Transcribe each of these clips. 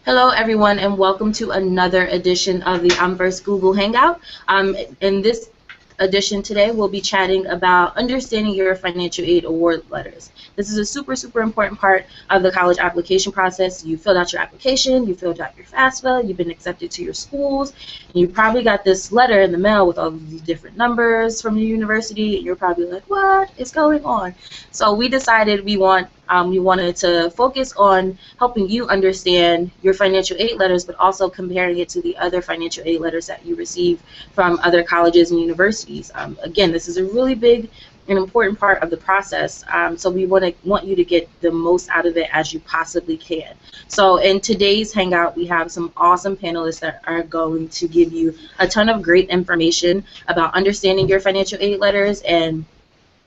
Hello, everyone, and welcome to another edition of the I'm First Google Hangout. In this edition today, we'll be chatting about understanding your financial aid award letters. This is a super important part of the college application process. You filled out your application, you filled out your FAFSA, you've been accepted to your schools, and you probably got this letter in the mail with all of these different numbers from the university, and you're probably like, what is going on? So we decided we wanted to focus on helping you understand your financial aid letters, but also comparing it to the other financial aid letters that you receive from other colleges and universities. Again, this is a really big and important part of the process, so we want you to get the most out of it as you possibly can. So in today's Hangout, we have some awesome panelists that are going to give you a ton of great information about understanding your financial aid letters and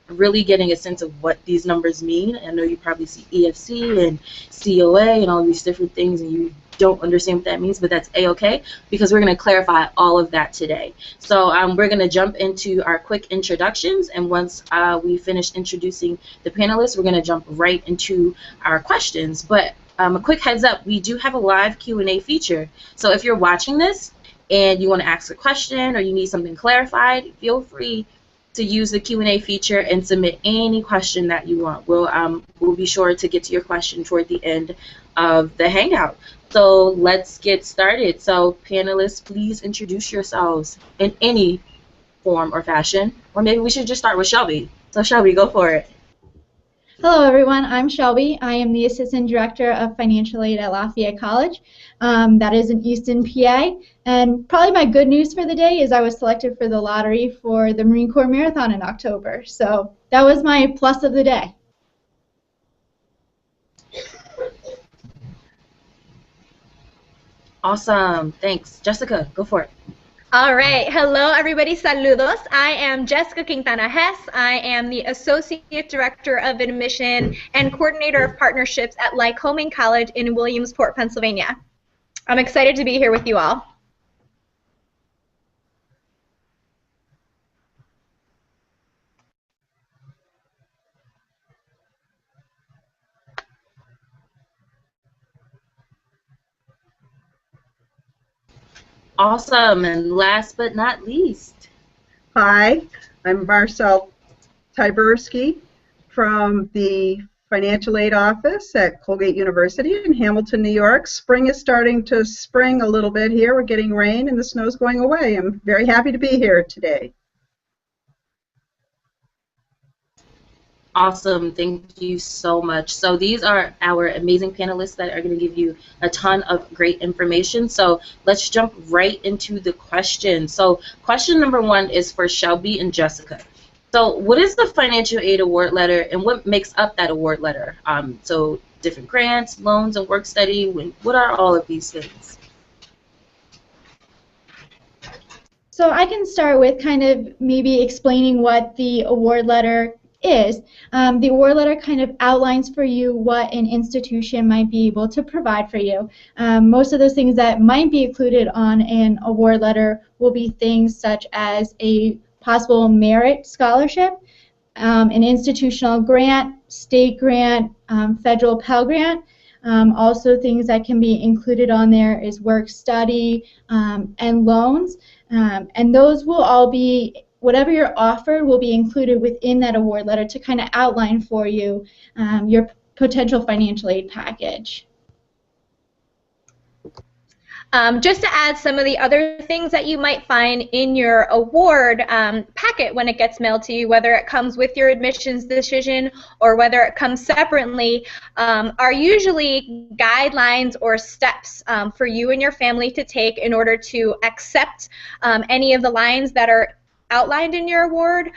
really getting a sense of what these numbers mean. I know you probably see EFC and COA and all these different things and you don't understand what that means, but that's A-okay because we're going to clarify all of that today. So we're going to jump into our quick introductions, and once we finish introducing the panelists, we're going to jump right into our questions. But a quick heads up, we do have a live Q&A feature. So if you're watching this and you want to ask a question or you need something clarified, feel free to use the Q&A feature and submit any question that you want. We'll be sure to get to your question toward the end of the Hangout. So let's get started. So panelists, please introduce yourselves in any form or fashion. Or maybe we should just start with Shelby. So Shelby, go for it. Hello everyone, I'm Shelby. I am the Assistant Director of Financial Aid at Lafayette College. That is in Easton, PA. And probably my good news for the day is I was selected for the lottery for the Marine Corps Marathon in October. So that was my plus of the day. Awesome, thanks. Jessica, go for it. All right. Hello, everybody. Saludos. I am Jessica Quintana Hess. I am the Associate Director of Admission and Coordinator of Partnerships at Lycoming College in Williamsport, Pennsylvania. I'm excited to be here with you all. Awesome, and last but not least. Hi, I'm Marcel Tyberski from the Financial Aid Office at Colgate University in Hamilton, New York. Spring is starting to spring a little bit here. We're getting rain and the snow's going away. I'm very happy to be here today. Awesome, thank you so much. So these are our amazing panelists that are going to give you a ton of great information. So let's jump right into the questions. So question number one is for Shelby and Jessica. So what is the financial aid award letter and what makes up that award letter? So different grants, loans, and work study, what are all of these things? So I can start with kind of maybe explaining what the award letter is. The award letter kind of outlines for you what an institution might be able to provide for you. Most of those things that might be included on an award letter will be things such as a possible merit scholarship, an institutional grant, state grant, federal Pell Grant. Also things that can be included on there is work study and loans. And those will all be, whatever you're offered will be included within that award letter to kind of outline for you your potential financial aid package. Just to add some of the other things that you might find in your award packet when it gets mailed to you, whether it comes with your admissions decision or whether it comes separately, are usually guidelines or steps for you and your family to take in order to accept any of the lines that are outlined in your award,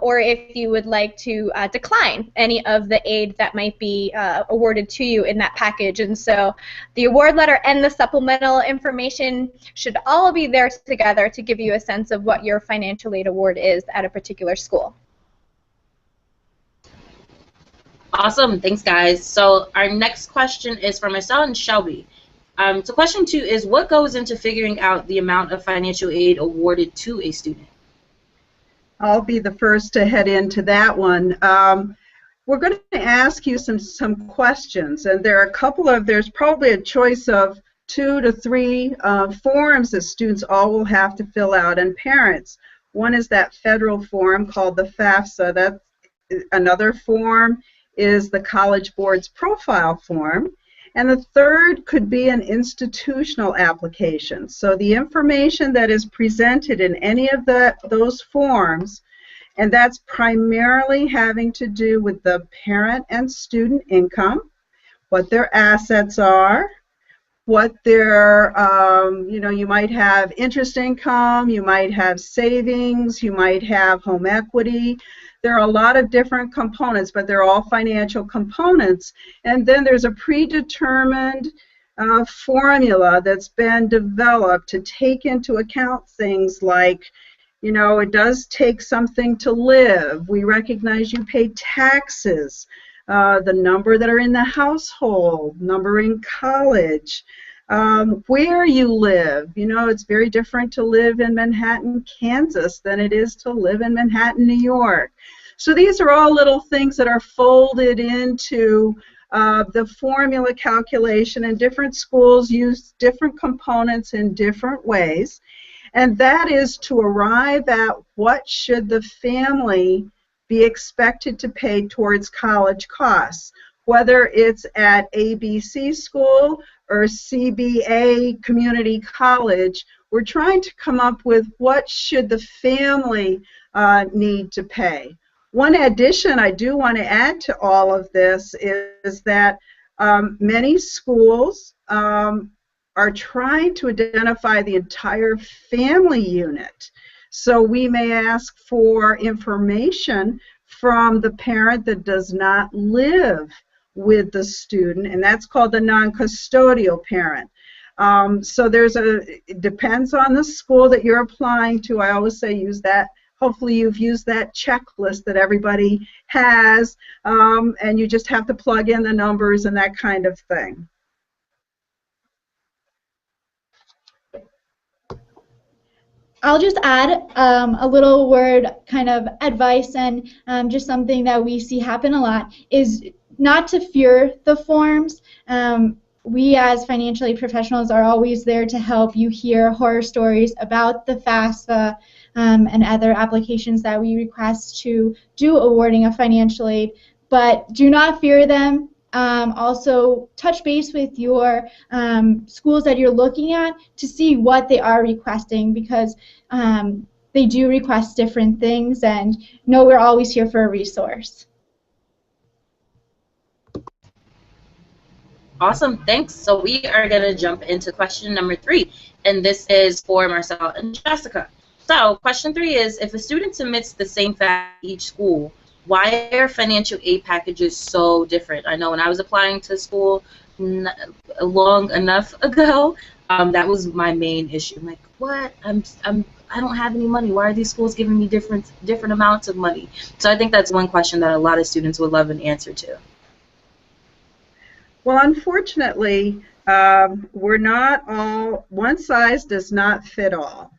or if you would like to decline any of the aid that might be awarded to you in that package. And so the award letter and the supplemental information should all be there together to give you a sense of what your financial aid award is at a particular school. Awesome, thanks guys. So our next question is for myself and Shelby. So question 2 is, what goes into figuring out the amount of financial aid awarded to a student? I'll be the first to head into that one. we're going to ask you some questions, and there's probably a choice of 2 to 3 forms that students all will have to fill out, and parents. One is that federal form called the FAFSA. That's another form is the College Board's profile form. And the third could be an institutional application. So the information that is presented in any of those forms, and that's primarily having to do with the parent and student income, what their assets are, what their, you might have interest income, you might have savings, you might have home equity. There are a lot of different components, but they're all financial components. And then there's a predetermined formula that's been developed to take into account things like, it does take something to live. We recognize you pay taxes, the number that are in the household, number in college, where you live. It's very different to live in Manhattan, Kansas than it is to live in Manhattan, New York. So these are all little things that are folded into the formula calculation, and different schools use different components in different ways. And that is to arrive at what should the family be expected to pay towards college costs, whether it's at ABC school or CBA community college. We're trying to come up with what should the family need to pay. One addition I do want to add to all of this is that many schools are trying to identify the entire family unit. So we may ask for information from the parent that does not live with the student, and that's called the non-custodial parent. So it depends on the school that you're applying to. I always say use that. Hopefully you've used that checklist that everybody has, and you just have to plug in the numbers and that kind of thing. I'll just add a little word kind of advice, and just something that we see happen a lot is not to fear the forms. We as financial aid professionals are always there to help. You hear horror stories about the FAFSA and other applications that we request to do awarding of financial aid, but do not fear them. Also touch base with your schools that you're looking at to see what they are requesting, because they do request different things, and know we're always here for a resource. Awesome, thanks. So we are going to jump into question number 3, and this is for Marcel and Jessica. So question 3 is, if a student submits the same FAFSA each school, why are financial aid packages so different? I know when I was applying to school long enough ago, that was my main issue. I'm like, what? I don't have any money. Why are these schools giving me different amounts of money? So I think that's one question that a lot of students would love an answer to. Well, unfortunately, we're not all, one size does not fit all.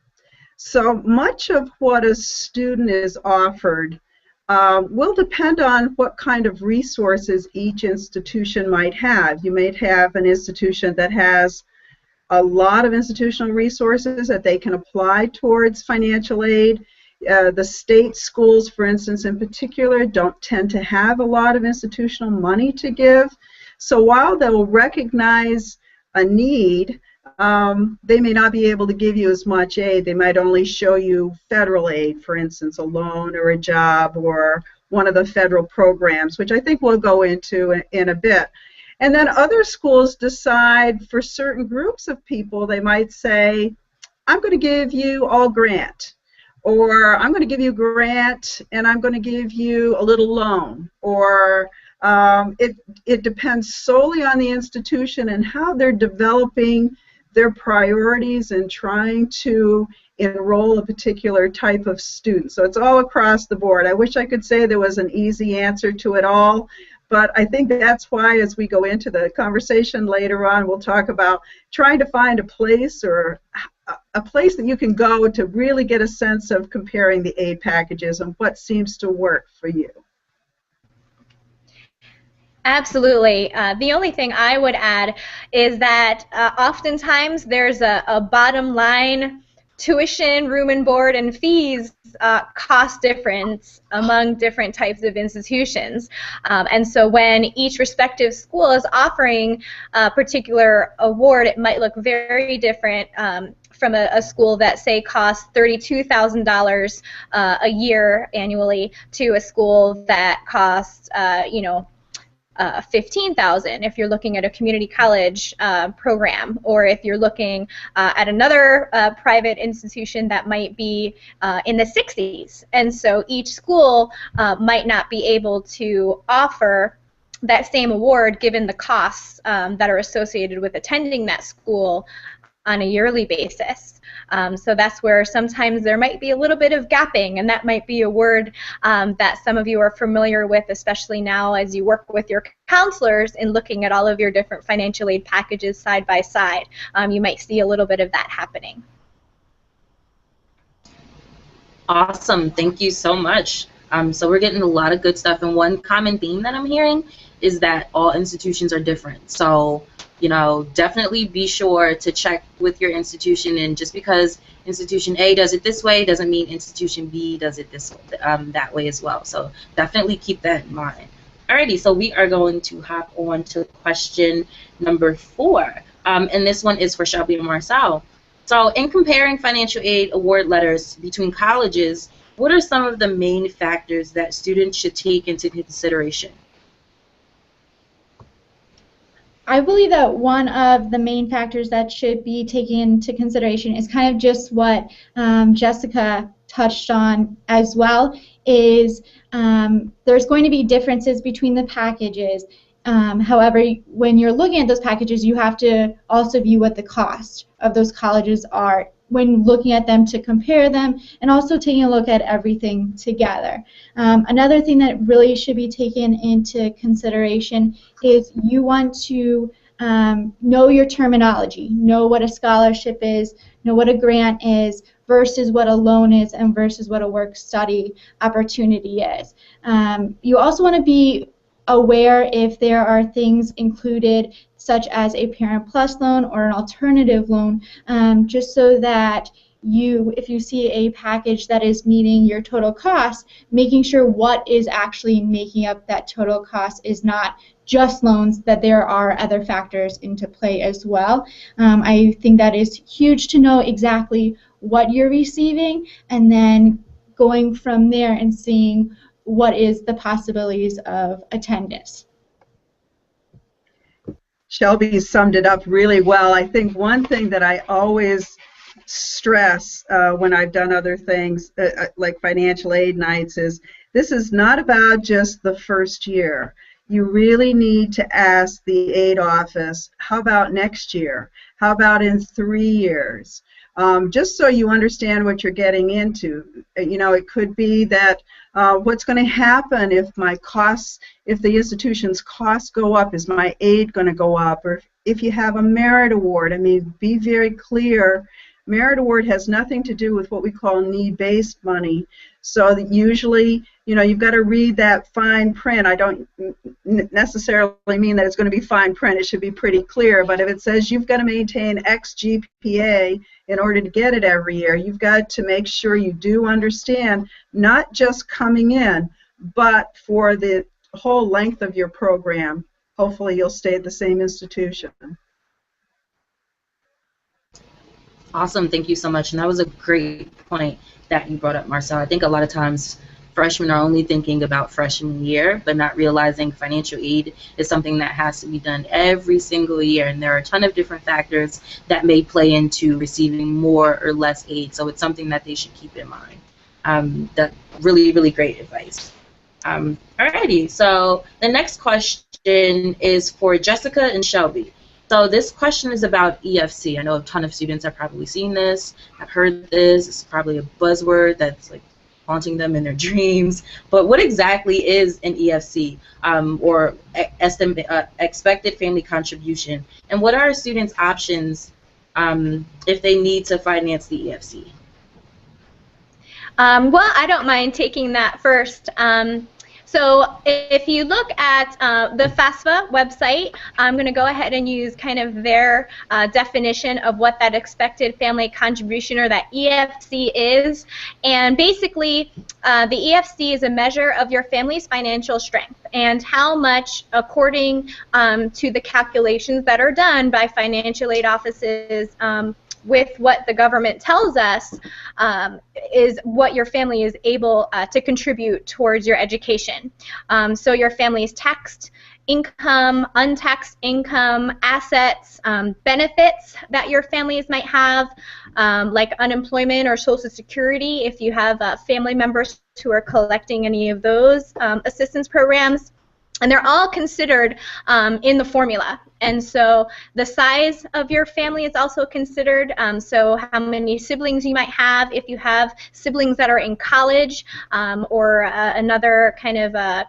So much of what a student is offered will depend on what kind of resources each institution might have. You might have an institution that has a lot of institutional resources that they can apply towards financial aid. The state schools, for instance, in particular, don't tend to have a lot of institutional money to give. So while they'll recognize a need, they may not be able to give you as much aid. They might only show you federal aid, for instance, a loan or a job or one of the federal programs, which I think we'll go into in a bit. And then other schools decide for certain groups of people, they might say, I'm going to give you all grant, or I'm going to give you grant and I'm going to give you a little loan, or it depends solely on the institution and how they're developing their priorities and trying to enroll a particular type of student. So it's all across the board. I wish I could say there was an easy answer to it all, but I think that's why as we go into the conversation later on, we'll talk about trying to find a place or a place that you can go to really get a sense of comparing the aid packages and what seems to work for you. Absolutely. The only thing I would add is that oftentimes there's a bottom line tuition, room and board, and fees cost difference among different types of institutions. And so when each respective school is offering a particular award, it might look very different from a school that, say, costs $32,000 a year annually to a school that costs, you know, 15,000 if you're looking at a community college program, or if you're looking at another private institution that might be in the 60s. And so each school might not be able to offer that same award given the costs that are associated with attending that school on a yearly basis. So that's where sometimes there might be a little bit of gapping, and that might be a word that some of you are familiar with, especially now as you work with your counselors in looking at all of your different financial aid packages side by side. You might see a little bit of that happening. Awesome, thank you so much. So we're getting a lot of good stuff, and one common theme that I'm hearing is that all institutions are different. So, you know, definitely be sure to check with your institution, and just because institution A does it this way doesn't mean institution B does it that way as well. So definitely keep that in mind. Alrighty, so we are going to hop on to question number 4, and this one is for Shelby and Marcel. So in comparing financial aid award letters between colleges, what are some of the main factors that students should take into consideration? I believe that one of the main factors that should be taken into consideration is kind of just what Jessica touched on as well, is there's going to be differences between the packages. However, when you're looking at those packages, you have to also view what the cost of those colleges are when looking at them, to compare them, and also taking a look at everything together. Another thing that really should be taken into consideration is you want to know your terminology, know what a scholarship is, know what a grant is, versus what a loan is, and versus what a work-study opportunity is. You also want to be aware if there are things included such as a Parent Plus loan or an alternative loan, just so that if you see a package that is meeting your total cost, making sure what is actually making up that total cost is not just loans, that there are other factors into play as well. I think that is huge to know exactly what you're receiving, and then going from there and seeing what is the possibilities of attendance. Shelby summed it up really well. I think one thing that I always stress when I've done other things like financial aid nights is this is not about just the first year. You really need to ask the aid office, how about next year? How about in 3 years? Just so you understand what you're getting into. You know, it could be that what's going to happen if if the institution's costs go up, is my aid going to go up? Or if you have a merit award, I mean, be very clear. Merit award has nothing to do with what we call need-based money. So that usually, you know, you've got to read that fine print. I don't necessarily mean that it's going to be fine print. It should be pretty clear. But if it says you've got to maintain X GPA in order to get it every year, you've got to make sure you do understand not just coming in, but for the whole length of your program. Hopefully you'll stay at the same institution. Awesome, thank you so much. And that was a great point that you brought up, Marcel. I think a lot of times freshmen are only thinking about freshman year, but not realizing financial aid is something that has to be done every single year, and there are a ton of different factors that may play into receiving more or less aid, so it's something that they should keep in mind. That's really, really great advice. Alrighty, so the next question is for Jessica and Shelby. So this question is about EFC. I know a ton of students have probably seen this, have heard this. It's probably a buzzword that's like haunting them in their dreams. But what exactly is an EFC, or expected family contribution? And what are students' options if they need to finance the EFC? Well, I don't mind taking that first. So if you look at the FAFSA website, I'm going to go ahead and use kind of their definition of what that expected family contribution, or that EFC, is. And basically, the EFC is a measure of your family's financial strength and how much, according to the calculations that are done by financial aid offices, with what the government tells us, is what your family is able to contribute towards your education. So your family's taxed income, untaxed income, assets, benefits that your families might have, like unemployment or Social Security, if you have family members who are collecting any of those assistance programs. And they're all considered in the formula. And so the size of your family is also considered, so how many siblings you might have, if you have siblings that are in college, or another kind of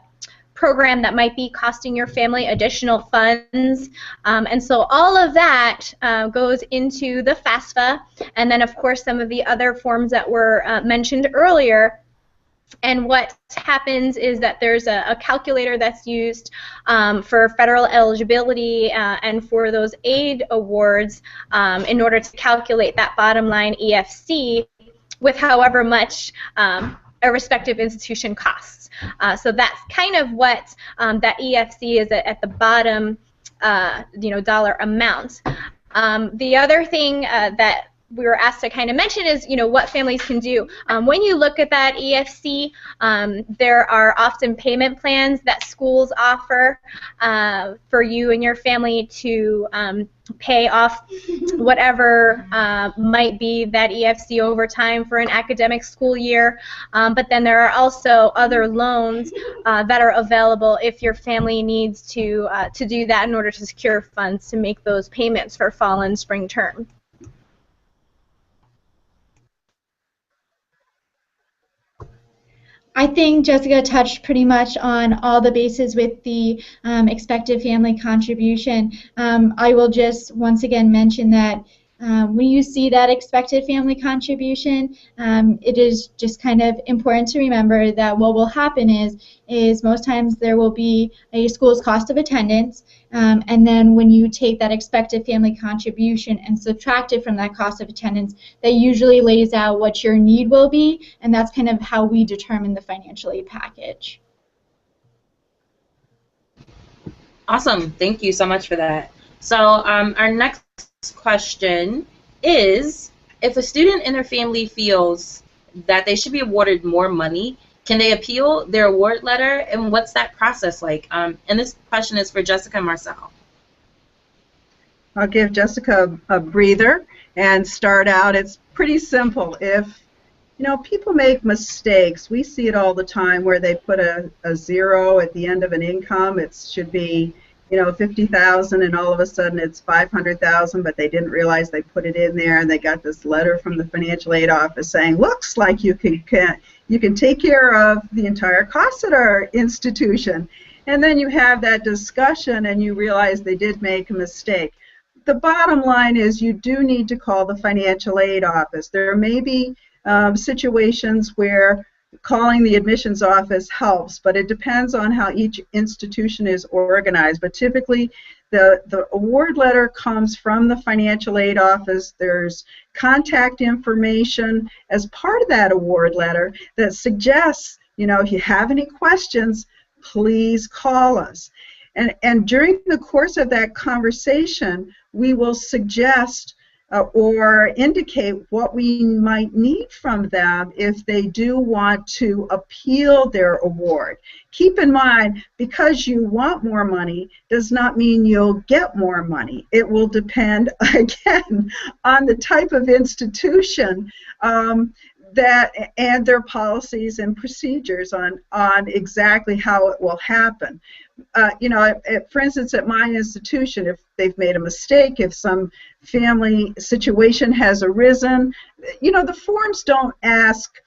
program that might be costing your family additional funds. And so all of that goes into the FAFSA, and then of course some of the other forms that were mentioned earlier. And what happens is that there's a calculator that's used for federal eligibility and for those aid awards in order to calculate that bottom line EFC with however much a respective institution costs. So that's kind of what that EFC is at the bottom, dollar amount. The other thing that we were asked to kind of mention is, what families can do. When you look at that EFC, there are often payment plans that schools offer for you and your family to pay off whatever might be that EFC over time for an academic school year. But then there are also other loans that are available if your family needs to do that in order to secure funds to make those payments for fall and spring term. I think Jessica touched pretty much on all the bases with the expected family contribution. I will just once again mention that when you see that expected family contribution, it is just kind of important to remember that what will happen is most times there will be a school's cost of attendance, and then when you take that expected family contribution and subtract it from that cost of attendance, that usually lays out what your need will be, and that's kind of how we determine the financial aid package. Awesome. Thank you so much for that. So our next question is, if a student and their family feels that they should be awarded more money, can they appeal their award letter, and what's that process like? And this question is for Jessica and Marcel. I'll give Jessica a breather and start out. It's pretty simple. If people make mistakes, we see it all the time where they put a zero at the end of an income. It should be 50,000, and all of a sudden it's 500,000, but they didn't realize they put it in there, and they got this letter from the financial aid office saying, looks like you can take care of the entire cost at our institution. And then you have that discussion and you realize they did make a mistake. The bottom line is you do need to call the financial aid office. There may be situations where calling the admissions office helps, but it depends on how each institution is organized. But typically, the award letter comes from the financial aid office. There's contact information as part of that award letter that suggests, if you have any questions, please call us. And during the course of that conversation, we will suggest or indicate what we might need from them if they do want to appeal their award. Keep in mind, because you want more money does not mean you'll get more money. It will depend, again, on the type of institution and their policies and procedures on exactly how it will happen. For instance, at my institution, if they've made a mistake, if some family situation has arisen, the forms don't ask,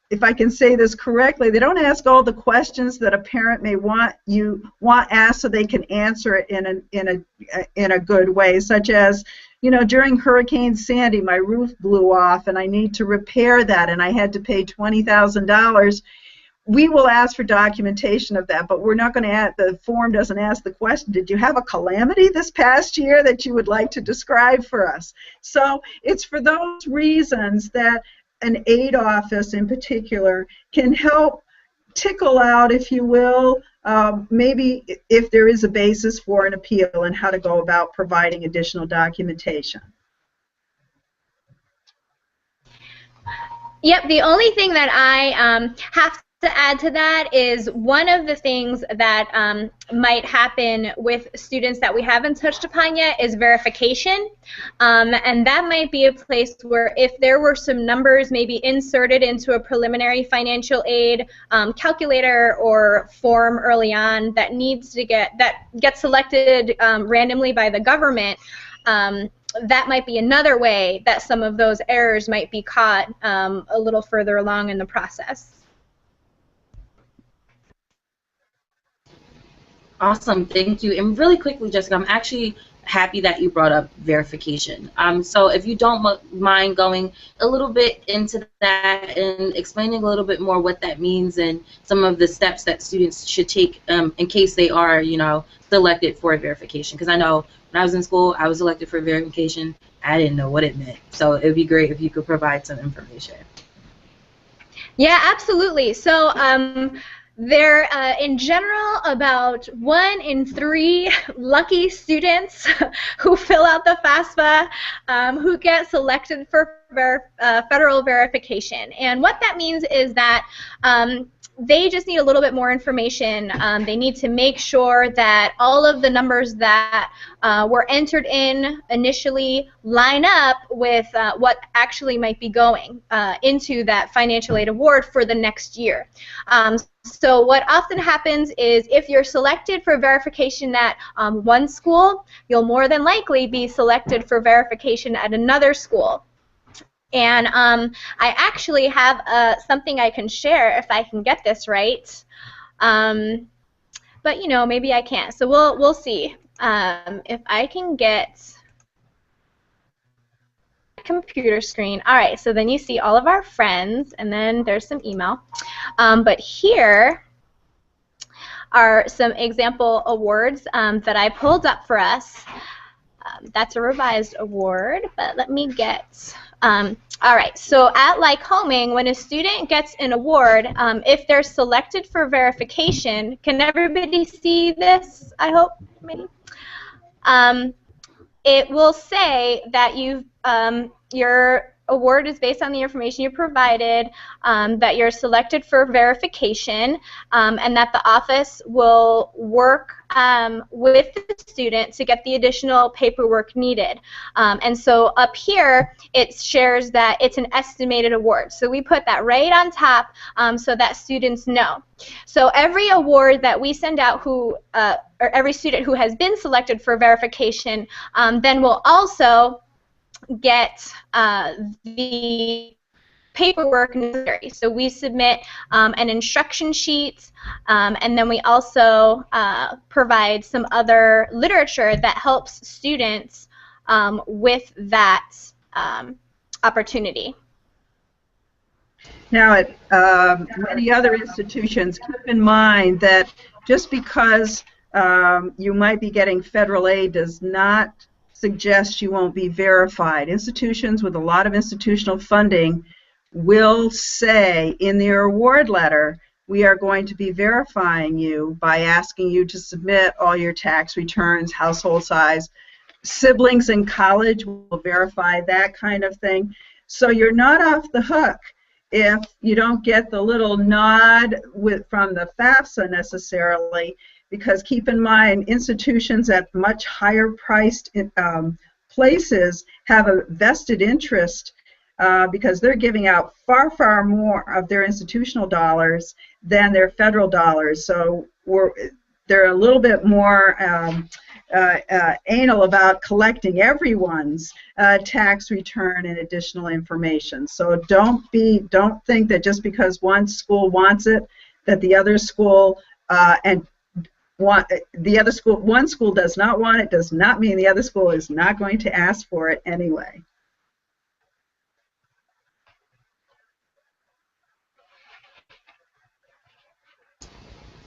if I can say this correctly, they don't ask all the questions that a parent may want asked so they can answer it in a good way, such as, during Hurricane Sandy, my roof blew off and I need to repair that and I had to pay $20,000. we will ask for documentation of that, but we're not going to add, the form doesn't ask the question, did you have a calamity this past year that you would like to describe for us? So it's for those reasons that an aid office in particular can help tickle out, if you will, maybe if there is a basis for an appeal and how to go about providing additional documentation. Yep, the only thing that I have to add to that is one of the things that might happen with students that we haven't touched upon yet is verification. And that might be a place where if there were some numbers maybe inserted into a preliminary financial aid calculator or form early on that needs to get selected randomly by the government, that might be another way that some of those errors might be caught a little further along in the process. Awesome, thank you. And really quickly, Jessica, I'm actually happy that you brought up verification. So if you don't mind going a little bit into that and explaining a little bit more what that means and some of the steps that students should take in case they are, you know, selected for a verification. Because I know when I was in school, I was selected for verification. I didn't know what it meant. So it would be great if you could provide some information. Yeah, absolutely. So there, in general, about 1 in 3 lucky students who fill out the FAFSA who get selected for federal verification. And what that means is that they just need a little bit more information. They need to make sure that all of the numbers that were entered in initially line up with what actually might be going into that financial aid award for the next year. So what often happens is if you're selected for verification at one school, you'll more than likely be selected for verification at another school. And I actually have something I can share if I can get this right. But you know, maybe I can't. So we'll see if I can get a computer screen. All right. So then you see all of our friends, and then there's some email. But here are some example awards that I pulled up for us. That's a revised award, but let me get. All right, so at Lycoming, when a student gets an award, if they're selected for verification, can everybody see this, I hope, maybe? It will say that your award is based on the information you provided, that you're selected for verification, and that the office will work with the student to get the additional paperwork needed. And so up here, it shares that it's an estimated award. So we put that right on top so that students know. So every award that we send out or every student who has been selected for verification then will also get the paperwork necessary. So we submit an instruction sheet, and then we also provide some other literature that helps students with that opportunity. Now, at many other institutions, keep in mind that just because you might be getting federal aid does not suggest you won't be verified. Institutions with a lot of institutional funding will say in their award letter, we are going to be verifying you by asking you to submit all your tax returns, household size. Siblings in college will verify that kind of thing. So you're not off the hook if you don't get the little nod from the FAFSA necessarily, because keep in mind, institutions at much higher priced places have a vested interest because they're giving out far, far more of their institutional dollars than their federal dollars. So they're a little bit more anal about collecting everyone's tax return and additional information. So don't think that just because one school wants it, that the other school one school does not want it, does not mean the other school is not going to ask for it anyway.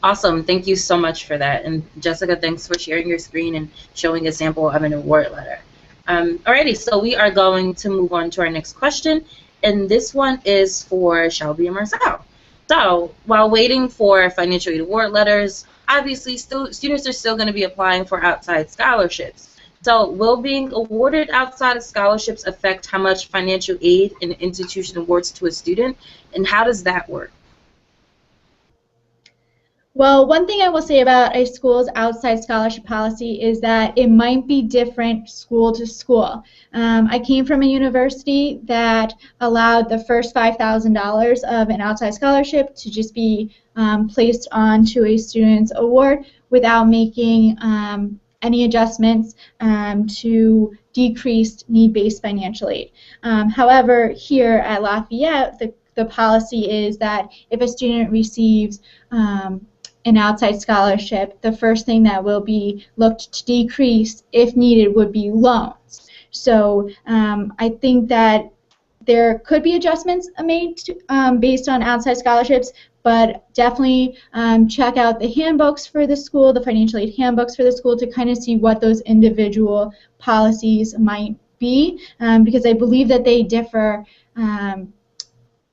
Awesome. Thank you so much for that. And Jessica, thanks for sharing your screen and showing a sample of an award letter. Alrighty, so we are going to move on to our next question. And this one is for Shelby and Marcel. So while waiting for financial aid award letters, obviously students are still going to be applying for outside scholarships. So will being awarded outside of scholarships affect how much financial aid an institution awards to a student? And how does that work? Well, one thing I will say about a school's outside scholarship policy is that it might be different school to school. I came from a university that allowed the first $5,000 of an outside scholarship to just be placed onto a student's award without making any adjustments to decreased need-based financial aid. However, here at Lafayette, the policy is that if a student receives an outside scholarship, the first thing that will be looked to decrease, if needed, would be loans. So I think that there could be adjustments made to, based on outside scholarships, but definitely check out the handbooks for the school, the financial aid handbooks for the school, to kind of see what those individual policies might be, because I believe that they differ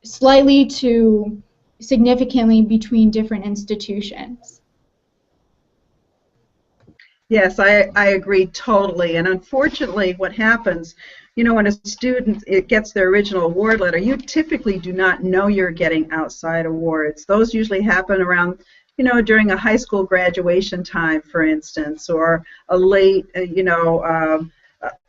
slightly to significantly between different institutions. Yes, I agree totally. And unfortunately, what happens, you know, when a student gets their original award letter, you typically do not know you're getting outside awards. Those usually happen around, you know, during a high school graduation time, for instance, or a late,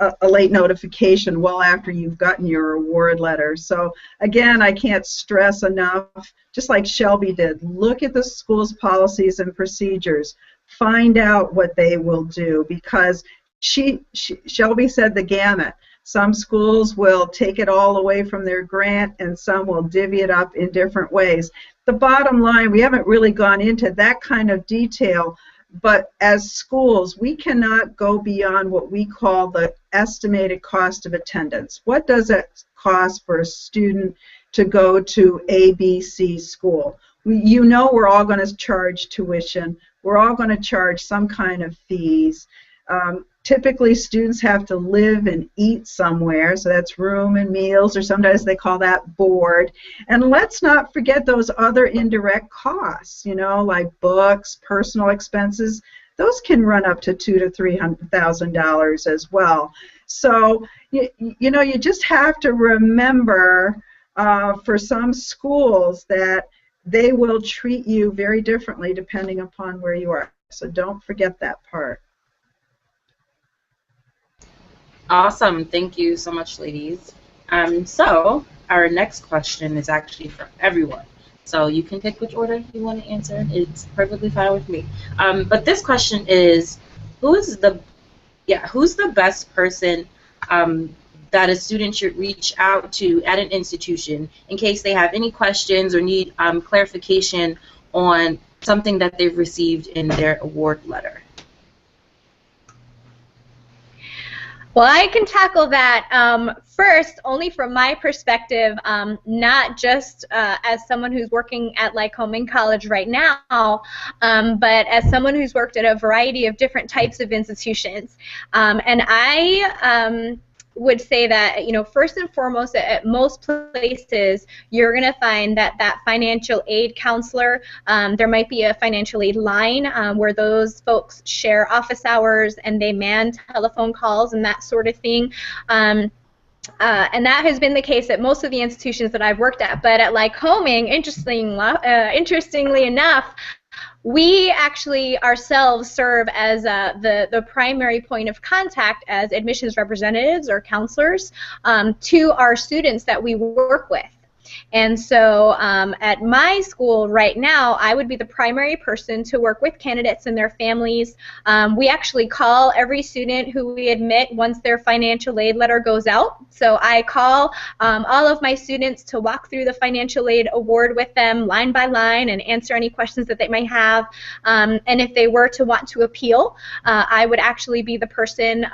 a late notification well after you've gotten your award letter. So again, I can't stress enough, just like Shelby did, look at the school's policies and procedures. Find out what they will do, because Shelby said the gamut. Some schools will take it all away from their grant, and some will divvy it up in different ways. The bottom line, we haven't really gone into that kind of detail, but as schools, we cannot go beyond what we call the estimated cost of attendance. What does it cost for a student to go to ABC school? You know, we're all going to charge tuition. We're all going to charge some kind of fees. Typically, students have to live and eat somewhere, so that's room and meals, or sometimes they call that board. And let's not forget those other indirect costs, you know, like books, personal expenses. Those can run up to $200,000 to $300,000 as well. So, you know, you just have to remember for some schools that they will treat you very differently depending upon where you are. So don't forget that part. Awesome. Thank you so much, ladies. So our next question is actually for everyone. So you can pick which order you want to answer. It's perfectly fine with me. But this question is, who's the best person that a student should reach out to at an institution in case they have any questions or need clarification on something that they've received in their award letter? Well, I can tackle that first, only from my perspective, not just as someone who's working at Lycoming College right now, but as someone who's worked at a variety of different types of institutions. And I would say that, you know, first and foremost, at most places, you're going to find that financial aid counselor, there might be a financial aid line where those folks share office hours and they man telephone calls and that sort of thing. And that has been the case at most of the institutions that I've worked at. But at Lycoming, interestingly enough, we actually ourselves serve as the primary point of contact as admissions representatives or counselors to our students that we work with. And so at my school right now, I would be the primary person to work with candidates and their families. We actually call every student who we admit once their financial aid letter goes out. So I call all of my students to walk through the financial aid award with them line by line and answer any questions that they might have. And if they were to want to appeal, I would actually be the person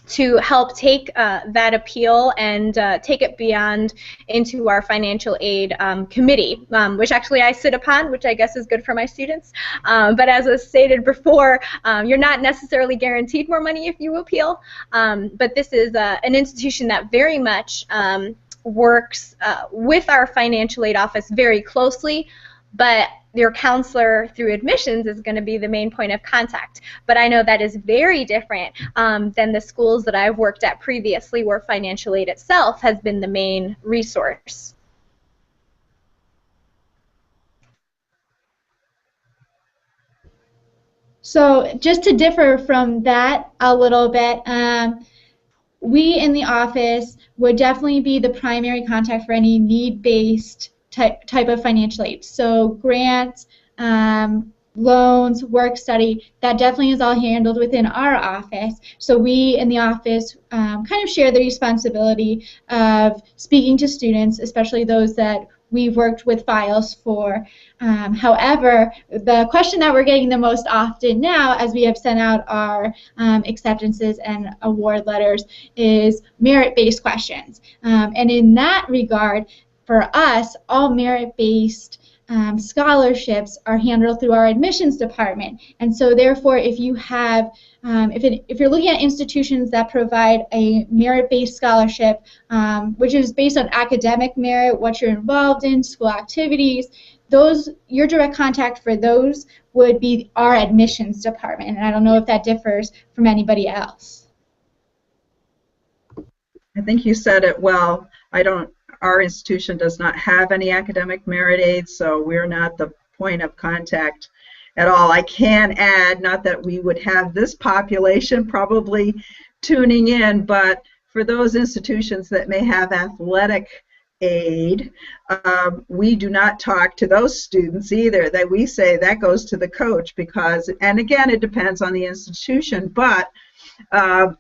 to help take that appeal and take it beyond into our financial aid committee, which actually I sit upon, which I guess is good for my students. But as was stated before, you're not necessarily guaranteed more money if you appeal. But this is an institution that very much works with our financial aid office very closely, but your counselor through admissions is going to be the main point of contact. But I know that is very different than the schools that I've worked at previously, where financial aid itself has been the main resource. So just to differ from that a little bit, we in the office would definitely be the primary contact for any need-based type of financial aid. So grants, loans, work study, that definitely is all handled within our office. So we in the office kind of share the responsibility of speaking to students, especially those that we've worked with files for. However, the question that we're getting the most often now, as we have sent out our acceptances and award letters, is merit-based questions. And in that regard, for us, all merit-based scholarships are handled through our admissions department. And so therefore, if you have, if you're looking at institutions that provide a merit-based scholarship, which is based on academic merit, what you're involved in, school activities, those, your direct contact for those would be our admissions department. And I don't know if that differs from anybody else. I think you said it well. Our institution does not have any academic merit aids, so we're not the point of contact at all. I can add, not that we would have this population probably tuning in, but for those institutions that may have athletic aid, we do not talk to those students either. That we say that goes to the coach, because, and again, it depends on the institution, but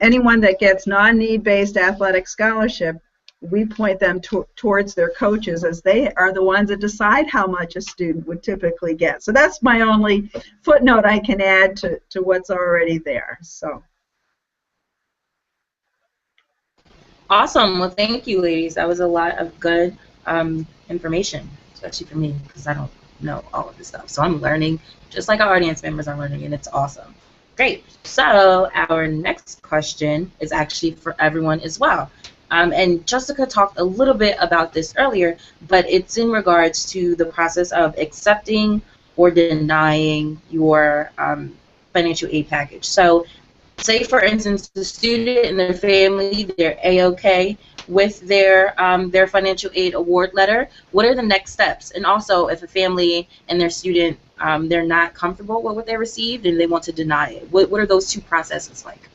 anyone that gets non-need-based athletic scholarship, we point them towards their coaches, as they are the ones that decide how much a student would typically get. So that's my only footnote I can add to what's already there. So. Awesome. Well, thank you, ladies. That was a lot of good information, especially for me, because I don't know all of this stuff. So I'm learning, just like our audience members are learning, and it's awesome. Great. So our next question is actually for everyone as well. And Jessica talked a little bit about this earlier, but it's in regards to the process of accepting or denying your financial aid package. So say, for instance, the student and their family, they're A-OK with their financial aid award letter. What are the next steps? And also, if a family and their student, they're not comfortable with what they received and they want to deny it, what are those two processes like?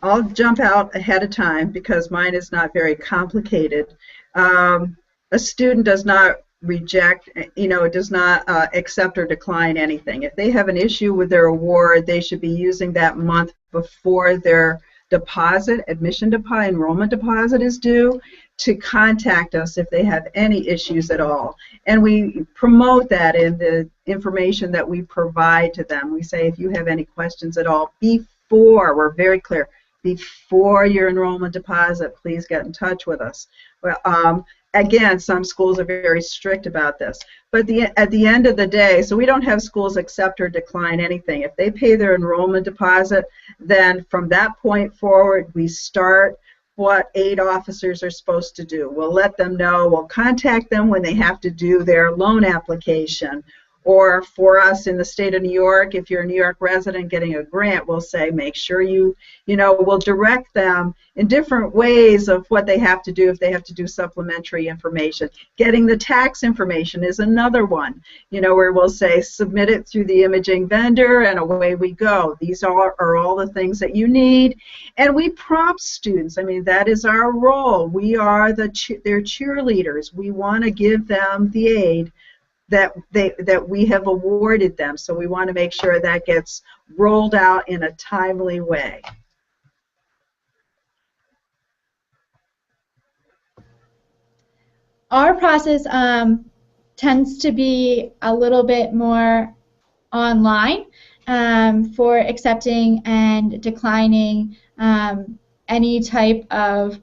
I'll jump out ahead of time because mine is not very complicated. A student does not reject, does not accept or decline anything. If they have an issue with their award, they should be using that month before their deposit, admission deposit, enrollment deposit is due, to contact us if they have any issues at all. And we promote that in the information that we provide to them. We say, if you have any questions at all before, we're very clear, before your enrollment deposit, please get in touch with us. Well, again, some schools are very strict about this. But at the end of the day, so we don't have schools accept or decline anything. If they pay their enrollment deposit, then from that point forward, we start what aid officers are supposed to do. We'll let them know. We'll contact them when they have to do their loan application. Or for us in the state of New York, if you're a New York resident getting a grant, we'll say make sure we'll direct them in different ways of what they have to do if they have to do supplementary information. Getting the tax information is another one, where we'll say submit it through the imaging vendor and away we go. These are all the things that you need. And we prompt students. I mean, that is our role. We are their cheerleaders. We want to give them the aid that we have awarded them. So we want to make sure that gets rolled out in a timely way. Our process tends to be a little bit more online. for accepting and declining any type of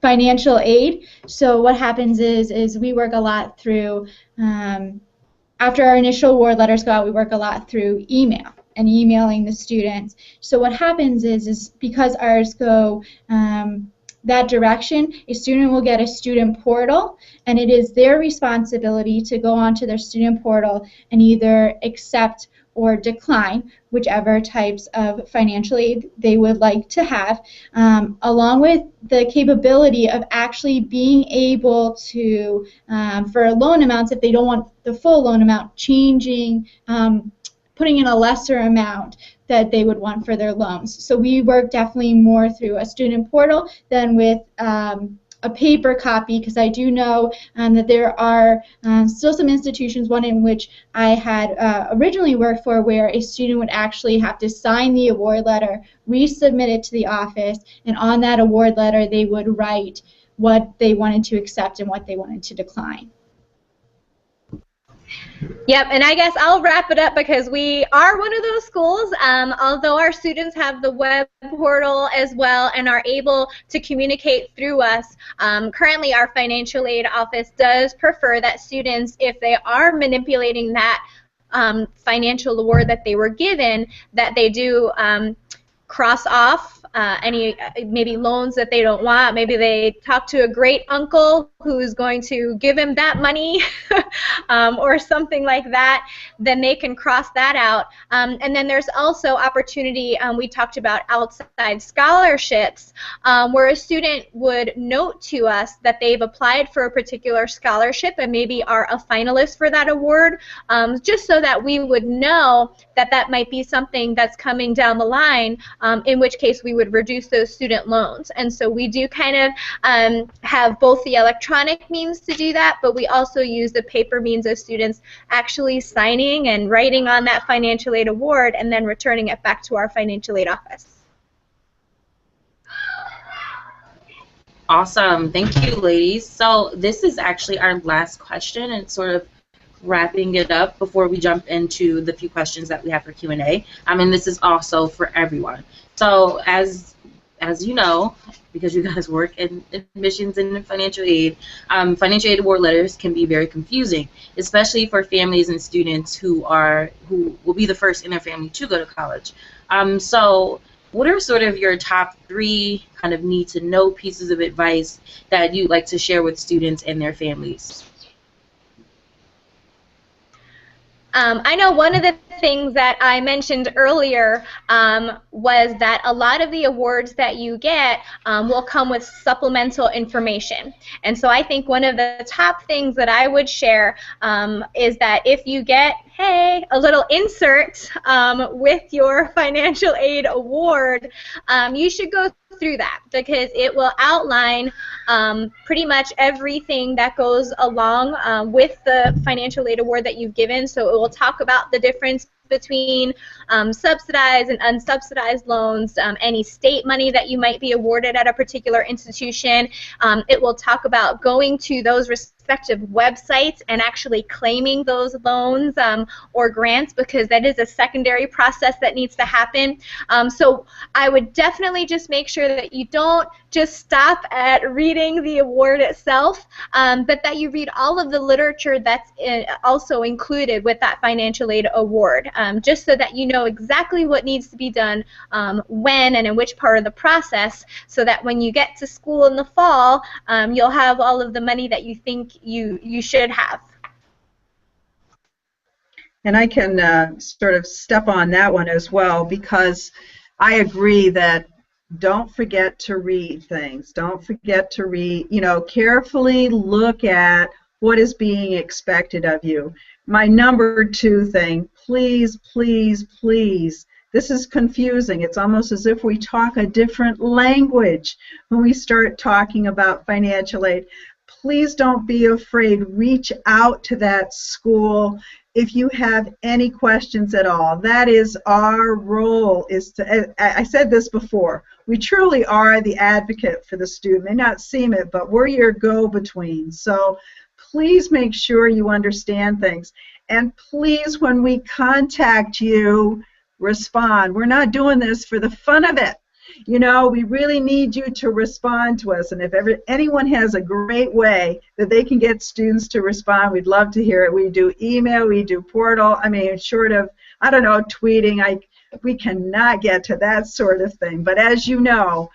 financial aid. So what happens is we work a lot through, after our initial award letters go out, we work a lot through email and emailing the students. So what happens is because ours go that direction, a student will get a student portal, and it is their responsibility to go onto their student portal and either accept or decline whichever types of financial aid they would like to have, along with the capability of actually being able to, for loan amounts, if they don't want the full loan amount, changing, putting in a lesser amount that they would want for their loans. So we work definitely more through a student portal than with a paper copy, because I do know that there are still some institutions, one in which I had originally worked for, where a student would actually have to sign the award letter, resubmit it to the office, and on that award letter they would write what they wanted to accept and what they wanted to decline. Yep, and I guess I'll wrap it up because we are one of those schools, although our students have the web portal as well and are able to communicate through us. Currently, our financial aid office does prefer that students, if they are manipulating that financial award that they were given, that they do cross off any maybe loans that they don't want. Maybe they talk to a great uncle who's going to give him that money or something like that, then they can cross that out. And then there's also opportunity, we talked about outside scholarships, where a student would note to us that they've applied for a particular scholarship and maybe are a finalist for that award, just so that we would know that that might be something that's coming down the line, in which case we would reduce those student loans. And so we do kind of have both the electronic means to do that, but we also use the paper means of students actually signing and writing on that financial aid award and then returning it back to our financial aid office. Awesome. Thank you, ladies. So this is actually our last question, and sort of wrapping it up before we jump into the few questions that we have for Q&A. And this is also for everyone. So as you know, because you guys work in admissions and in financial aid award letters can be very confusing, especially for families and students who will be the first in their family to go to college. So what are sort of your top 3 kind of need-to-know pieces of advice that you'd like to share with students and their families? I know one of the things that I mentioned earlier was that a lot of the awards that you get will come with supplemental information. And so I think one of the top things that I would share is that if you get, hey, a little insert with your financial aid award, you should go through that, because it will outline pretty much everything that goes along with the financial aid award that you've given. So it will talk about the difference between subsidized and unsubsidized loans, any state money that you might be awarded at a particular institution. It will talk about going to those respective websites and actually claiming those loans or grants, because that is a secondary process that needs to happen. So I would definitely just make sure that you don't just stop at reading the award itself, but that you read all of the literature that's also included with that financial aid award, just so that you know exactly what needs to be done when and in which part of the process, so that when you get to school in the fall, you'll have all of the money that you think you should have. And I can sort of step on that one as well, because I agree that don't forget to read things. Don't forget to read, carefully look at what is being expected of you. My number 2 thing, please, please, please, this is confusing. It's almost as if we talk a different language when we start talking about financial aid. Please don't be afraid. Reach out to that school if you have any questions at all. That is our role. I said this before, we truly are the advocate for the student. May not seem it, but we're your go-between. So please make sure you understand things. And please, when we contact you, respond. We're not doing this for the fun of it. You know, we really need you to respond to us. And if anyone has a great way that they can get students to respond, we'd love to hear it. We do email, we do portal. I mean, short of, I don't know, tweeting. We cannot get to that sort of thing. But as you know,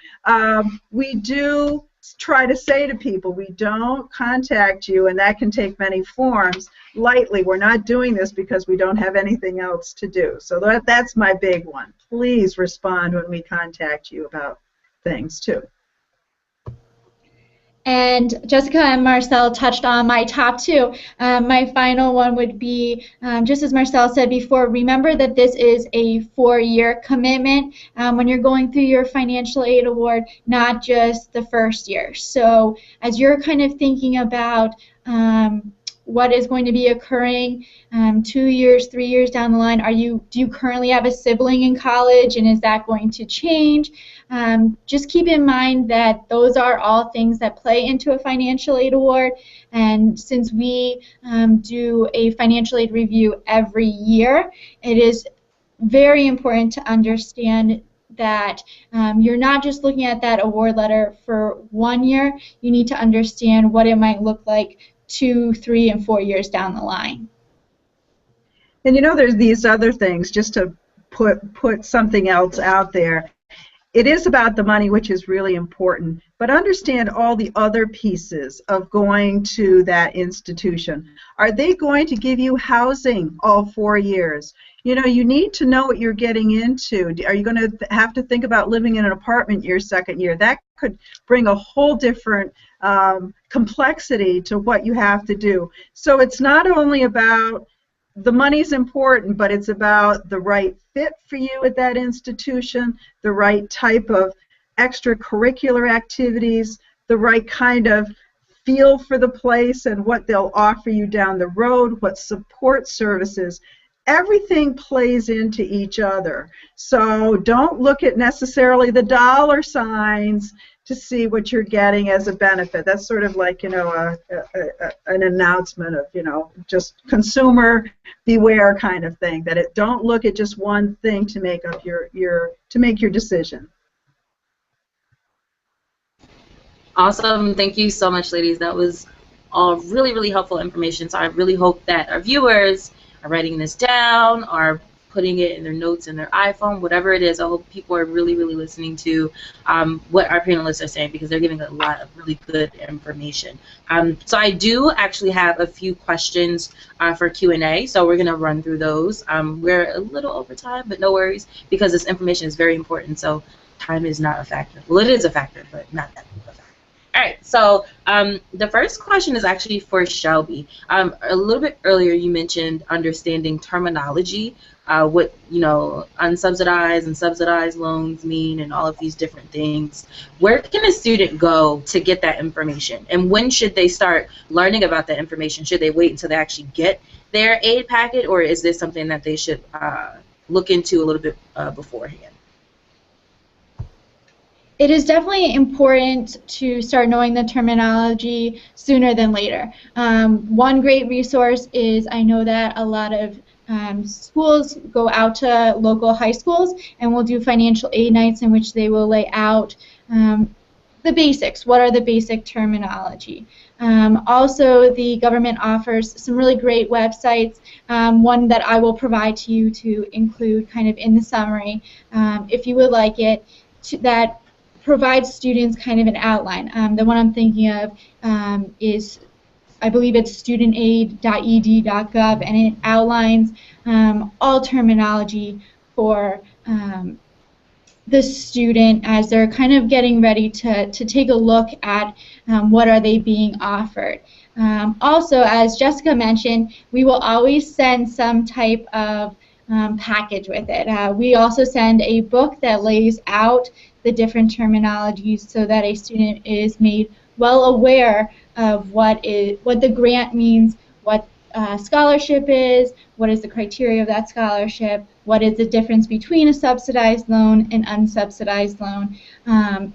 we do try to say to people, we don't contact you, and that can take many forms, lightly. We're not doing this because we don't have anything else to do. So that's my big one. Please respond when we contact you about things too. And Jessica and Marcel touched on my top two. My final one would be, just as Marcel said before, remember that this is a 4-year commitment when you're going through your financial aid award, not just the first year. So as you're kind of thinking about what is going to be occurring 2 years, 3 years down the line, do you currently have a sibling in college, and is that going to change? Just keep in mind that those are all things that play into a financial aid award, and since we do a financial aid review every year, it is very important to understand that you're not just looking at that award letter for 1 year. You need to understand what it might look like 2, 3, and 4 years down the line. And you know, there's these other things, just to put something else out there. It is about the money, which is really important, but understand all the other pieces of going to that institution. Are they going to give you housing all 4 years? You know, you need to know what you're getting into. Are you going to have to think about living in an apartment your second year? That could bring a whole different complexity to what you have to do. So it's not only about the money's important, but it's about the right fit for you at that institution, the right type of extracurricular activities, the right kind of feel for the place and what they'll offer you down the road, what support services. Everything plays into each other. So don't look at necessarily the dollar signs to see what you're getting as a benefit. That's sort of like, you know, an announcement of, you know, just consumer beware kind of thing. That don't look at just one thing to make up your decision. Awesome. Thank you so much, ladies. That was all really, really helpful information. So I really hope that our viewers are writing this down, are putting it in their notes in their iPhone, whatever it is. I hope people are really, really listening to what our panelists are saying, because they're giving a lot of really good information. So I do actually have a few questions for Q&A, so we're going to run through those. We're a little over time, but no worries, because this information is very important, so time is not a factor. Well, it is a factor, but not that big of a factor. All right, so the first question is actually for Shelby. A little bit earlier you mentioned understanding terminology, what, you know, unsubsidized and subsidized loans mean, and all of these different things. Where can a student go to get that information, and when should they start learning about that information? Should they wait until they actually get their aid packet, or is this something that they should look into a little bit beforehand? It is definitely important to start knowing the terminology sooner than later. One great resource is, I know that a lot of schools go out to local high schools and will do financial aid nights in which they will lay out the basics. What are the basic terminology? Also, the government offers some really great websites. One that I will provide to you to include kind of in the summary, if you would like it, that provides students kind of an outline. The one I'm thinking of is, I believe it's studentaid.ed.gov, and it outlines all terminology for the student as they're kind of getting ready to take a look at what are they being offered. Also, as Jessica mentioned, we will always send some type of package with it. We also send a book that lays out the different terminologies so that a student is made well aware of what the grant means, what scholarship is, what is the criteria of that scholarship, what is the difference between a subsidized loan and unsubsidized loan.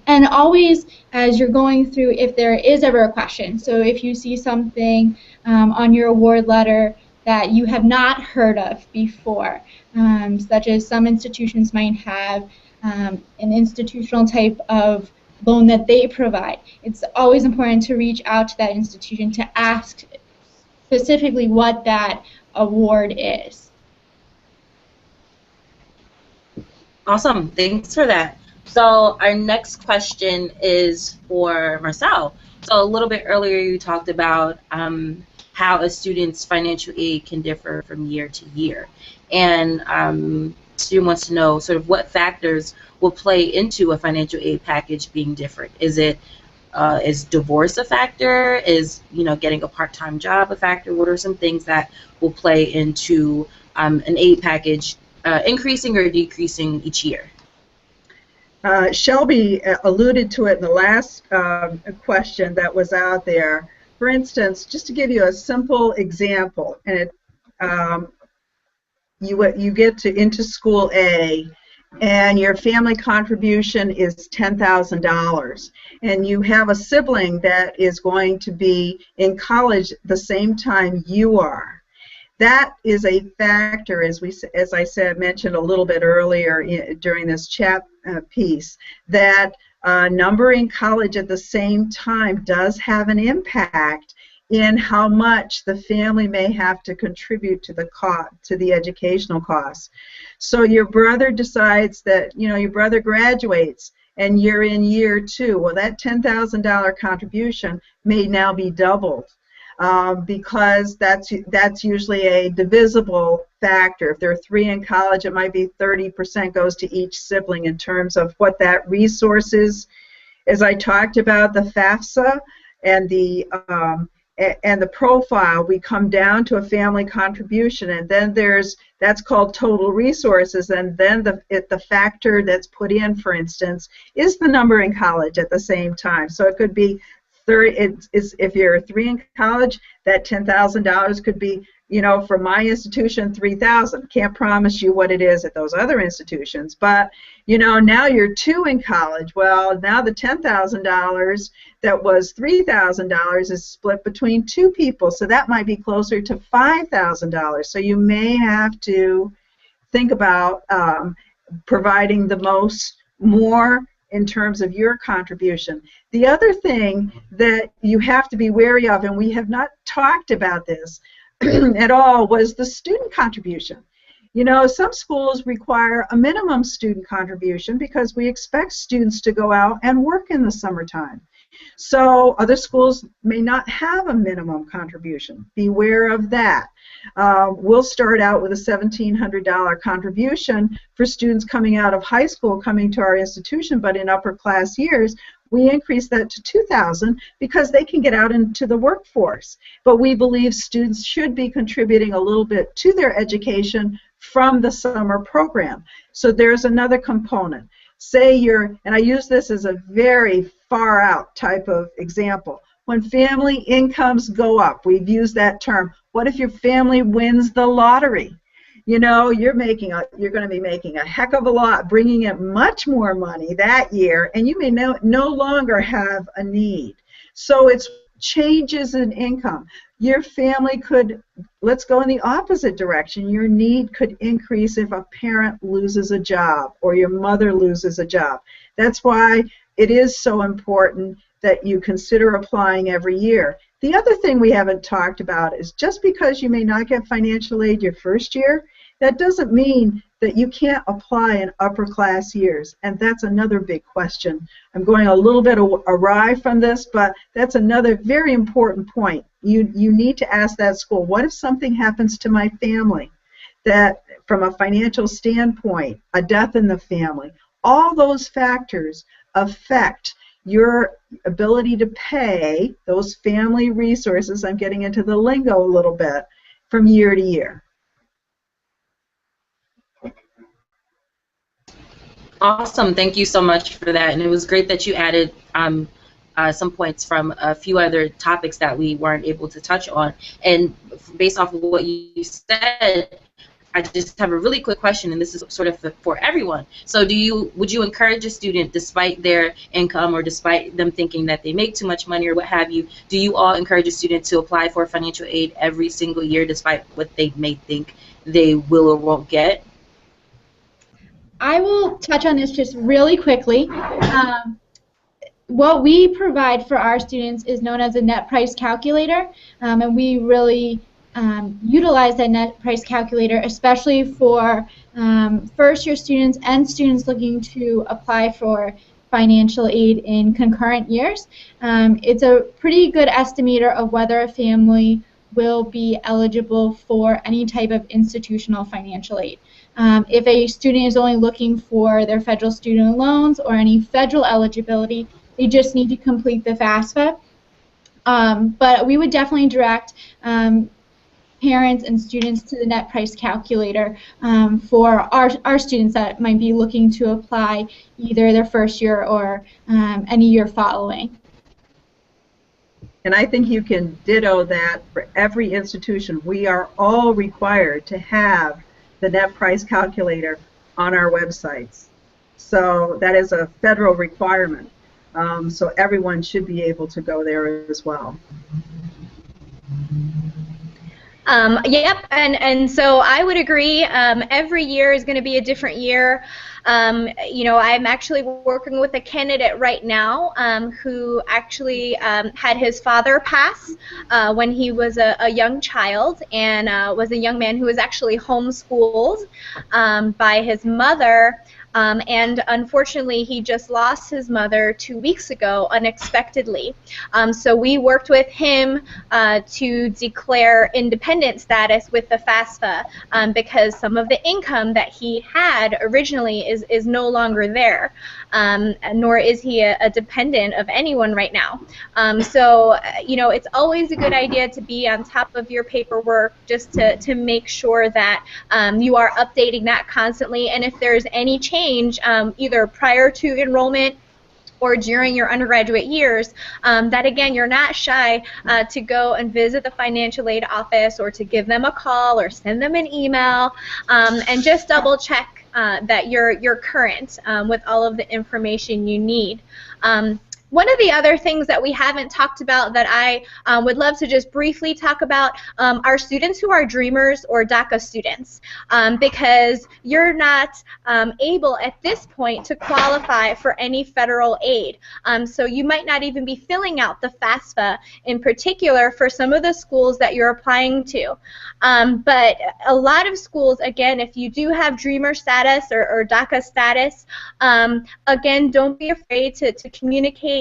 And always, as you're going through, if there is ever a question, so if you see something on your award letter that you have not heard of before, such as some institutions might have an institutional type of loan that they provide. It's always important to reach out to that institution to ask specifically what that award is. Awesome, thanks for that. So our next question is for Marcel. So a little bit earlier you talked about how a student's financial aid can differ from year to year. And student wants to know sort of what factors will play into a financial aid package being different. Is divorce a factor? Is getting a part-time job a factor? What are some things that will play into an aid package increasing or decreasing each year? Shelby alluded to it in the last question that was out there. For instance, just to give you a simple example, and you get into school A, and your family contribution is $10,000, and you have a sibling that is going to be in college the same time you are. That is a factor, as I mentioned a little bit earlier during this chat piece, that numbering college at the same time does have an impact in how much the family may have to contribute to the educational costs. So your brother decides that your brother graduates and you're in year 2. Well, that $10,000 contribution may now be doubled. Because that's usually a divisible factor. If there are 3 in college, it might be 30% goes to each sibling in terms of what that resource is. As I talked about the FAFSA and the profile, we come down to a family contribution, and then that's called total resources, and then the factor that's put in, for instance, is the number in college at the same time. So it could be if you're 3 in college, that $10,000 could be, for my institution, $3,000. Can't promise you what it is at those other institutions, but now you're 2 in college. Well, now the $10,000 that was $3,000 is split between 2 people, so that might be closer to $5,000. So you may have to think about providing more in terms of your contribution. The other thing that you have to be wary of, and we have not talked about this at all, was the student contribution. Some schools require a minimum student contribution because we expect students to go out and work in the summertime. So other schools may not have a minimum contribution. Beware of that. We'll start out with a $1,700 contribution for students coming out of high school coming to our institution, but in upper class years, we increase that to $2,000 because they can get out into the workforce. But we believe students should be contributing a little bit to their education from the summer program. So there's another component. Say and I use this as a very far out type of example. When family incomes go up, we've used that term. What if your family wins the lottery? You're going to be making a heck of a lot, bringing in much more money that year, and you may no longer have a need. So it's changes in income. Your family could, let's go in the opposite direction. Your need could increase if a parent loses a job or your mother loses a job. That's why it is so important that you consider applying every year. The other thing we haven't talked about is just because you may not get financial aid your first year, that doesn't mean that you can't apply in upper class years, and that's another big question. I'm going a little bit awry from this, but that's another very important point. You need to ask that school, what if something happens to my family that from a financial standpoint, a death in the family, all those factors affect your ability to pay those family resources. I'm getting into the lingo a little bit from year to year. Awesome. Thank you so much for that. And it was great that you added some points from a few other topics that we weren't able to touch on. And based off of what you said, I just have a really quick question, and this is sort of for everyone. So would you encourage a student, despite their income or despite them thinking that they make too much money or what have you, do you all encourage a student to apply for financial aid every single year despite what they may think they will or won't get? I will touch on this just really quickly. What we provide for our students is known as a net price calculator, and we really utilize that net price calculator, especially for first-year students and students looking to apply for financial aid in concurrent years. It's a pretty good estimator of whether a family will be eligible for any type of institutional financial aid. If a student is only looking for their federal student loans or any federal eligibility, they just need to complete the FAFSA. But we would definitely direct parents and students to the net price calculator for our students that might be looking to apply either their first year or any year following. And I think you can ditto that for every institution. We are all required to have the net price calculator on our websites. So that is a federal requirement. So everyone should be able to go there as well. Yep, and so I would agree. Every year is going to be a different year. You know, I'm actually working with a candidate right now who actually had his father pass when he was a young child, and was a young man who was actually homeschooled by his mother. And unfortunately, he just lost his mother 2 weeks ago unexpectedly. So we worked with him to declare independent status with the FAFSA because some of the income that he had originally is no longer there, nor is he a dependent of anyone right now. So, you know, it's always a good idea to be on top of your paperwork just to make sure that you are updating that constantly, and if there's any change either prior to enrollment or during your undergraduate years, that again, you're not shy to go and visit the financial aid office or to give them a call or send them an email and just double check that you're current with all of the information you need. One of the other things that we haven't talked about that I would love to just briefly talk about are students who are Dreamers or DACA students, because you're not able at this point to qualify for any federal aid. So you might not even be filling out the FAFSA in particular for some of the schools that you're applying to. But a lot of schools, again, if you do have Dreamer status or DACA status, again, don't be afraid to communicate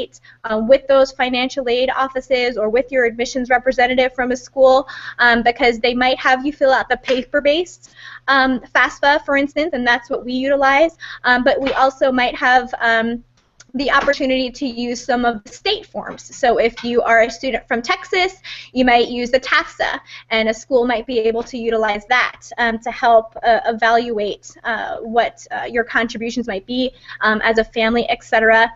with those financial aid offices or with your admissions representative from a school, because they might have you fill out the paper-based FAFSA, for instance, and that's what we utilize. But we also might have the opportunity to use some of the state forms. So if you are a student from Texas, you might use the TAFSA, and a school might be able to utilize that to help evaluate what your contributions might be as a family, etc.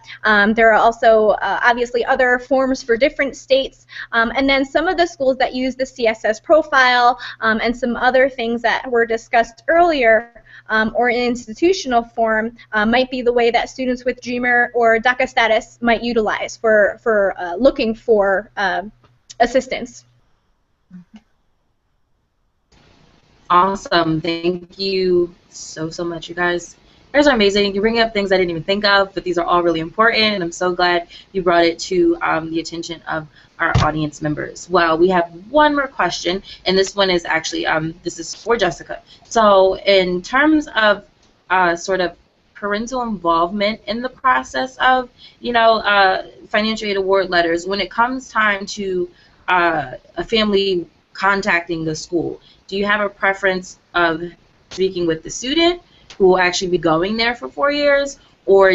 There are also obviously other forms for different states, and then some of the schools that use the CSS profile and some other things that were discussed earlier or in institutional form might be the way that students with Dreamer or DACA status might utilize for looking for assistance. Awesome. Thank you so much, you guys. You guys are amazing. You bring up things I didn't even think of, but these are all really important, and I'm so glad you brought it to the attention of our audience members. Well, we have one more question, and this one is actually, this is for Jessica. So in terms of sort of parental involvement in the process of, you know, financial aid award letters, when it comes time to a family contacting the school, do you have a preference of speaking with the student who will actually be going there for 4 years, or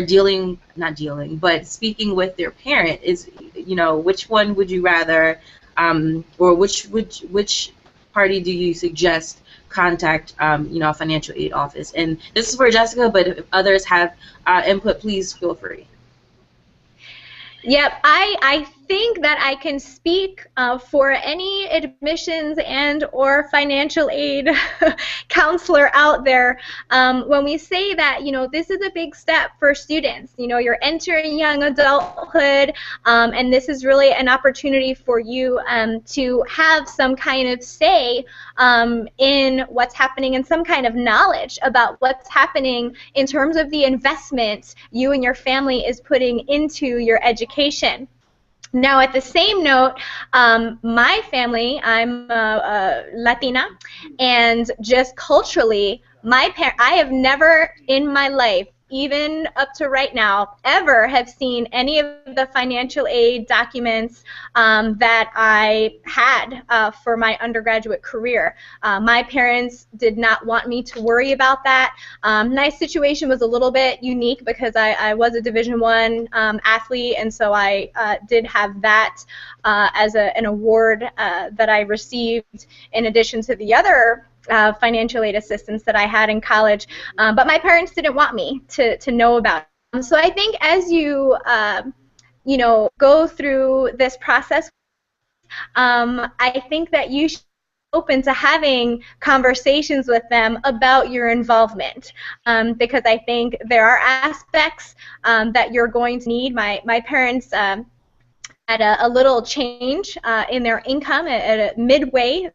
but speaking with their parent? Is, you know, which one would you rather, or which party do you suggest contact, you know, a financial aid office? And this is for Jessica, but if others have input, please feel free. Yep, I think that I can speak for any admissions and or financial aid counselor out there when we say that, you know, this is a big step for students. You know, you're entering young adulthood, and this is really an opportunity for you to have some kind of say in what's happening and some kind of knowledge about what's happening in terms of the investment you and your family is putting into your education. Now, at the same note, my family, I'm Latina, and just culturally, I have never in my life, even up to right now, ever have seen any of the financial aid documents that I had for my undergraduate career. My parents did not want me to worry about that. My situation was a little bit unique because I was a Division I athlete, and so I did have that as an award that I received in addition to the other financial aid assistance that I had in college, but my parents didn't want me to know about it. So I think as you you know, go through this process, I think that you should be open to having conversations with them about your involvement, because I think there are aspects that you're going to need. My parents had a little change in their income at a midway,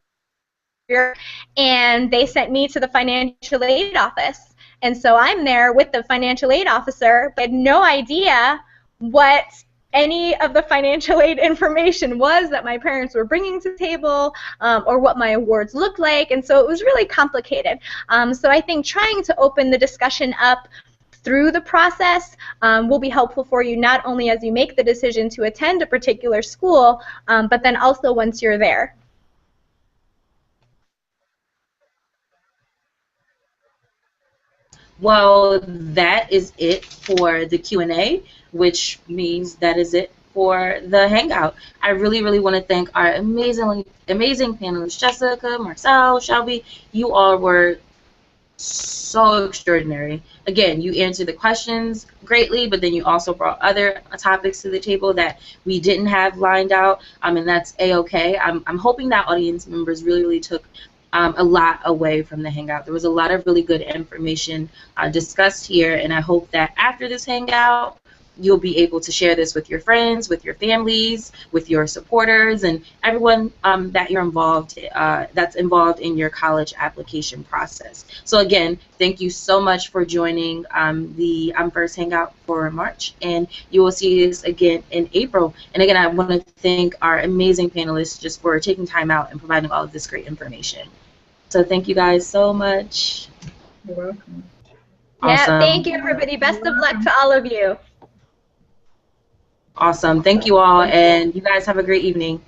and they sent me to the financial aid office. And so I'm there with the financial aid officer, but had no idea what any of the financial aid information was that my parents were bringing to the table, or what my awards looked like, and so it was really complicated. So I think trying to open the discussion up through the process will be helpful for you, not only as you make the decision to attend a particular school, but then also once you're there. Well, that is it for the Q&A, which means that is it for the Hangout. I really, really want to thank our amazing panelists, Jessica, Marcel, Shelby. You all were so extraordinary. Again, you answered the questions greatly, but then you also brought other topics to the table that we didn't have lined out, and that's A-okay. I'm hoping that audience members really, really took a lot away from the Hangout. There was a lot of really good information discussed here, and I hope that after this Hangout, you'll be able to share this with your friends, with your families, with your supporters, and everyone that you're involved, that's involved in your college application process. So again, thank you so much for joining the first Hangout for March, and you will see us again in April. And again, I want to thank our amazing panelists just for taking time out and providing all of this great information. So thank you guys so much. You're welcome. Yeah, Awesome. thank you, everybody. Best of luck to all of you. Awesome. Thank you all, and you guys have a great evening.